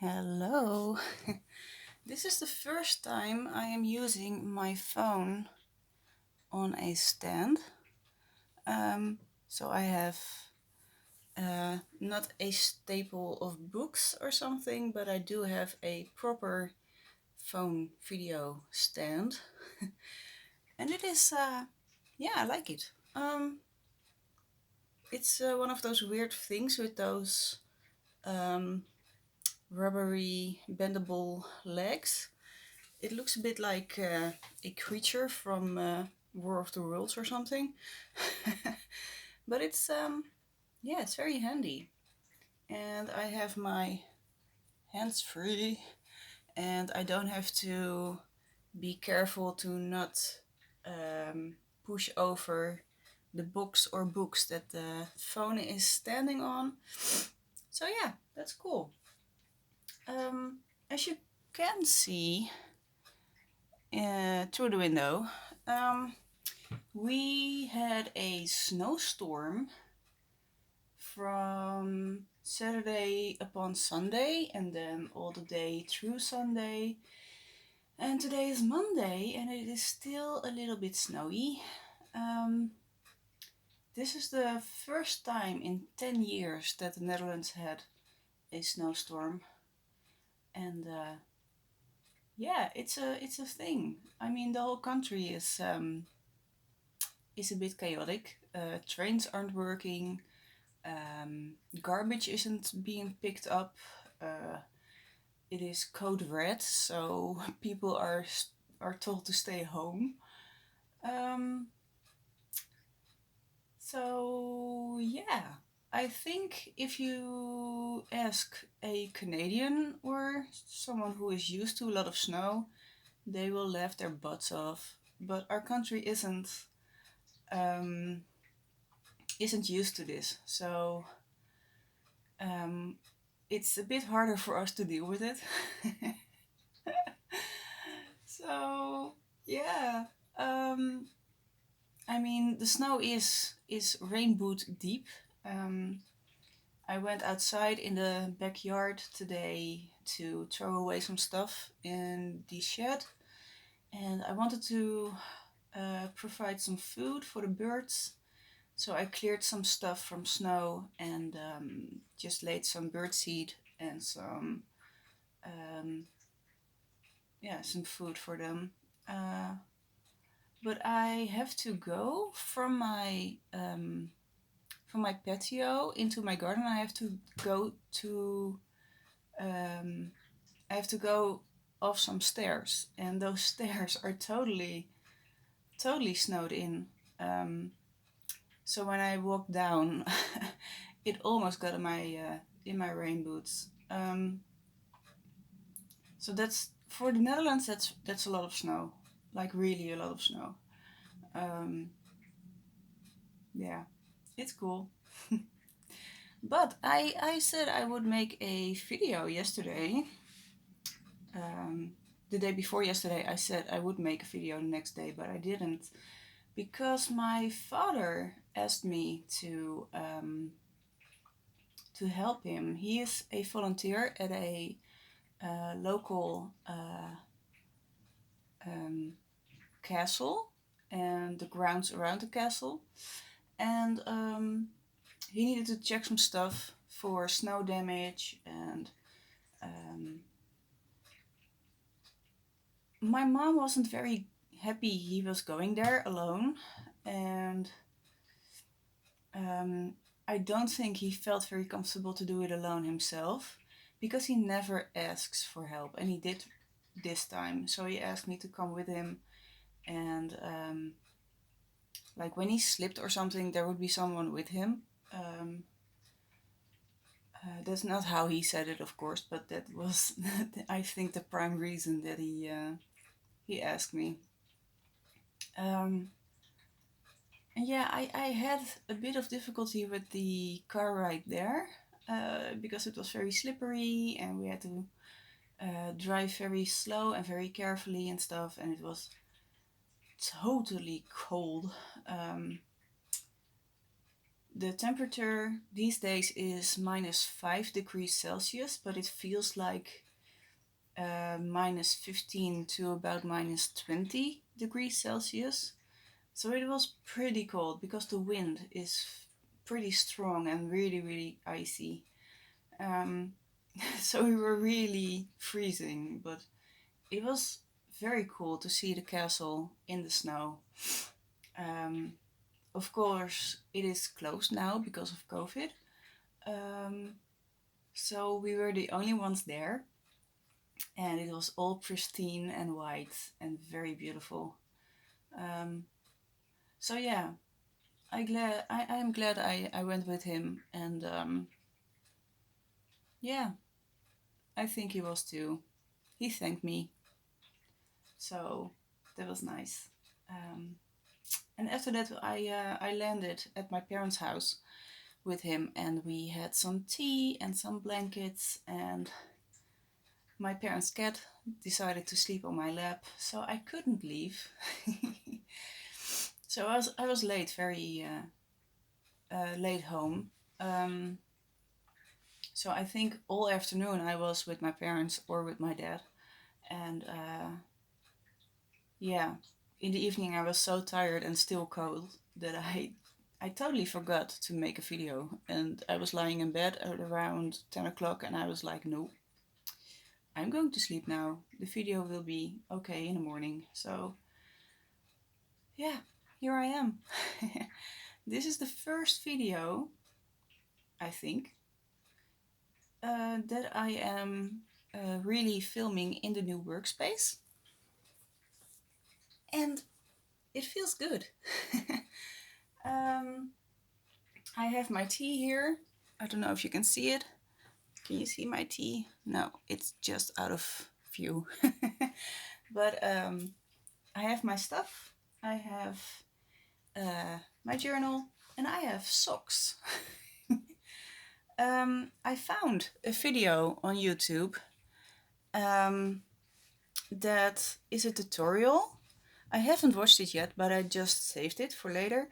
Hello. This is the first time I am using my phone on a stand. So I have not a staple of books or something, but I do have a proper phone video stand. And it is, yeah, I like it. It's one of those weird things with those um, rubbery, bendable legs. It looks a bit like a creature from War of the Worlds or something. But it's, yeah, it's very handy. And I have my hands free, and I don't have to be careful to not push over the box or books that the phone is standing on. So yeah, that's cool. As you can see through the window, we had a snowstorm from Saturday upon Sunday and then all the day through Sunday. And today is Monday and it is still a little bit snowy. This is the first time in 10 years that the Netherlands had a snowstorm. And yeah, it's a thing. I mean, the whole country is a bit chaotic. Trains aren't working. Garbage isn't being picked up. It is code red, so people are told to stay home. So yeah, I think if you ask a Canadian or someone who is used to a lot of snow, they will laugh their butts off. But our country um, isn't used to this, so um, it's a bit harder for us to deal with it. So yeah, um, I mean the snow is rain boot deep. Um, I went outside in the backyard today to throw away some stuff in the shed, and I wanted to provide some food for the birds. So I cleared some stuff from snow and just laid some birdseed and um, some food for them. Uh, but I have to go from my patio into my garden. I have to go to um, I have to go off some stairs, and those stairs are totally snowed in. So when I walked down, it almost got in my rain boots. So that's for the Netherlands. That's a lot of snow, like really a lot of snow. Um, yeah, it's cool. But I said I would make a video yesterday. The day before yesterday, I said I would make a video the next day, but I didn't because my father asked me to help him. He is a volunteer at a local castle and the grounds around the castle, and he needed to check some stuff for snow damage. And my mom wasn't very happy he was going there alone, and I don't think he felt very comfortable to do it alone himself because he never asks for help, and he did this time. So he asked me to come with him, and like when he slipped or something, there would be someone with him. That's not how he said it, of course, but that was, I think, the prime reason that he asked me. And yeah, I had a bit of difficulty with the car ride there because it was very slippery and we had to drive very slow and very carefully and stuff, and it was totally cold. Um, The temperature these days is -5 degrees Celsius, but it feels like -15 to about -20 degrees Celsius. So it was pretty cold because the wind is pretty strong and really, really icy. So we were really freezing, but it was very cool to see the castle in the snow. Um, of course, it is closed now because of COVID. So we were the only ones there, and it was all pristine and white and very beautiful. So yeah, I'm glad I went with him, and yeah, I think he was too. He thanked me, so that was nice. And after that, I landed at my parents' house with him, and we had some tea and some blankets, and my parents' cat decided to sleep on my lap, so I couldn't leave. So I was late, very late home. So I think all afternoon I was with my parents or with my dad, and yeah, in the evening I was so tired and still cold that I totally forgot to make a video, and I was lying in bed at around 10 o'clock, and I was like, no, I'm going to sleep now. The video will be okay in the morning. So yeah, here I am. This is the first video, I think, that I am really filming in the new workspace, and it feels good. I have my tea here. I don't know if you can see it. Can you see my tea? No, it's just out of view. But I have my stuff. I have my journal, and I have socks. I found a video on YouTube that is a tutorial. I haven't watched it yet, but I just saved it for later.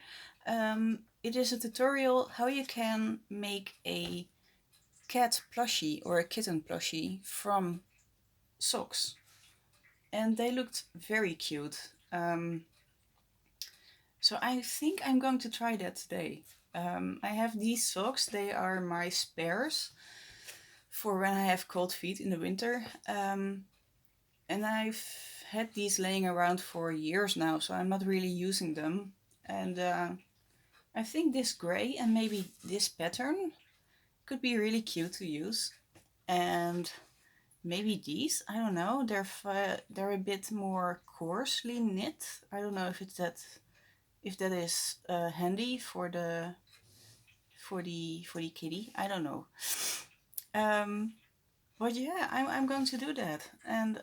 It is a tutorial how you can make a cat plushie or a kitten plushie from socks. And they looked very cute. So I think I'm going to try that today. I have these socks. They are my spares for when I have cold feet in the winter. And I've had these laying around for years now, so I'm not really using them. And I think this gray and maybe this pattern could be really cute to use. And maybe these, I don't know, they're a bit more coarsely knit. I don't know if that is handy for the kitty. I don't know. But yeah, I'm going to do that, and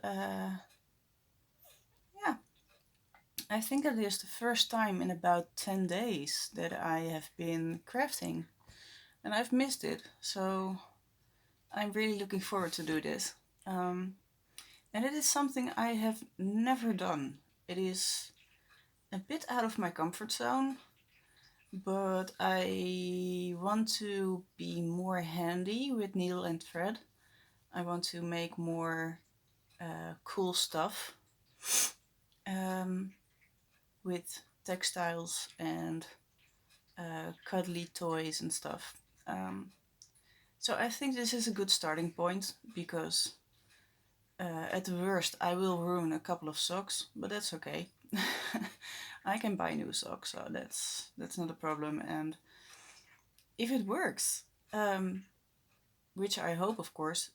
yeah, I think that is the first time in about 10 days that I have been crafting, and I've missed it. So I'm really looking forward to do this. And it is something I have never done. It is a bit out of my comfort zone, but I want to be more handy with needle and thread. I want to make more cool stuff with textiles and cuddly toys and stuff. So I think this is a good starting point because at the worst I will ruin a couple of socks, but that's okay. I can buy new socks, so that's not a problem. And if it works, which I hope, of course,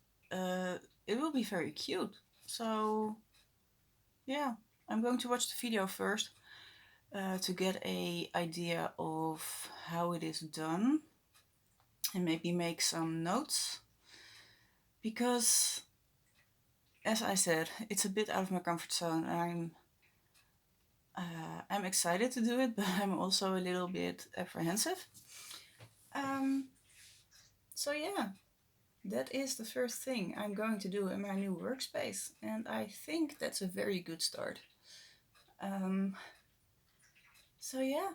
it will be very cute. So yeah, I'm going to watch the video first to get a idea of how it is done and maybe make some notes, because as I said, it's a bit out of my comfort zone. I'm excited to do it, but I'm also a little bit apprehensive. So yeah, that is the first thing I'm going to do in my new workspace, and I think that's a very good start. So yeah,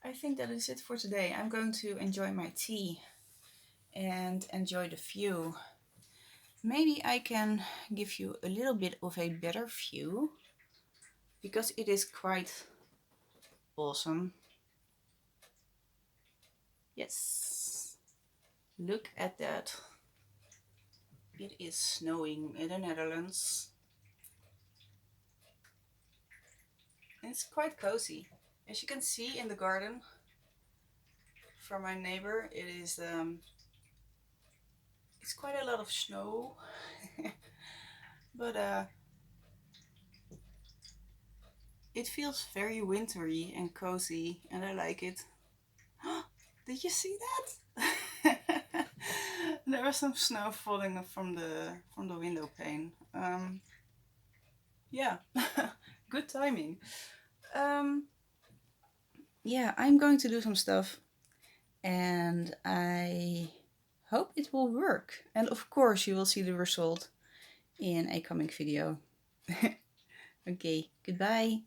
I think that is it for today. I'm going to enjoy my tea and enjoy the view. Maybe I can give you a little bit of a better view because it is quite awesome. Yes, look at that. It is snowing in the Netherlands. It's quite cozy. As you can see in the garden from my neighbor, it's quite a lot of snow. But it feels very wintry and cozy, and I like it. Did you see that? There was some snow falling from the window pane. Yeah, good timing. Yeah, I'm going to do some stuff, and I hope it will work. And of course, you will see the result in a coming video. Okay, goodbye.